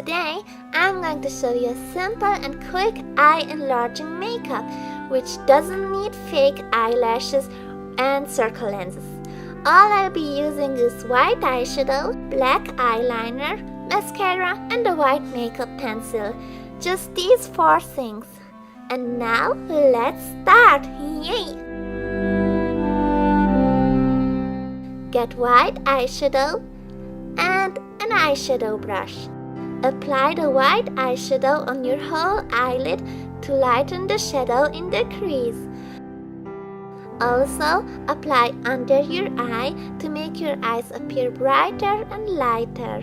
Today, I'm going to show you a simple and quick eye enlarging makeup which doesn't need fake eyelashes and circle lenses. All I'll be using is white eyeshadow, black eyeliner, mascara and a white makeup pencil. Just these 4 things. And now, let's start! Yay! Get white eyeshadow and an eyeshadow brush. Apply the white eyeshadow on your whole eyelid to lighten the shadow in the crease. Also, apply under your eye to make your eyes appear brighter and lighter.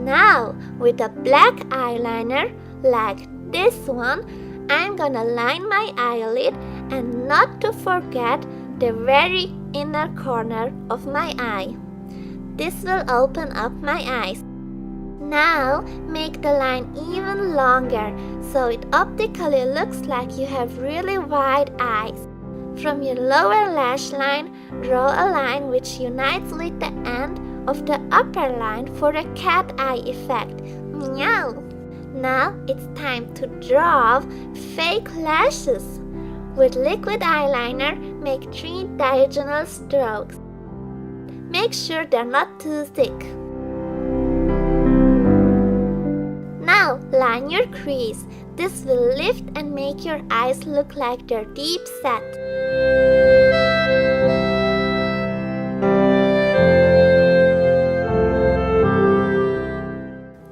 Now, with a black eyeliner, like this one, I'm gonna line my eyelid and not to forget the very inner corner of my eye. This will open up my eyes. Now, make the line even longer so it optically looks like you have really wide eyes. From your lower lash line, draw a line which unites with the end of the upper line for a cat eye effect. Meow! Now it's time to draw fake lashes. With liquid eyeliner, make 3 diagonal strokes. Make sure they're not too thick. Now line your crease. This will lift and make your eyes look like they're deep set.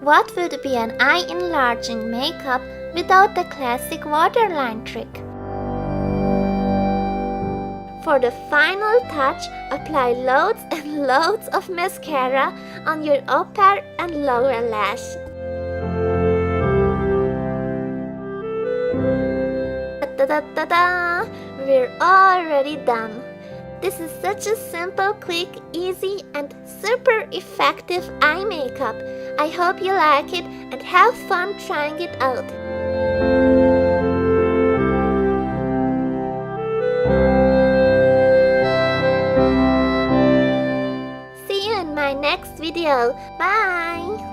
What would be an eye enlarging makeup without the classic waterline trick? For the final touch, apply loads and loads of mascara on your upper and lower lash. Ta-da-da-da! We're already done. This is such a simple, quick, easy and super effective eye makeup. I hope you like it and have fun trying it out. See you in my next video. Bye!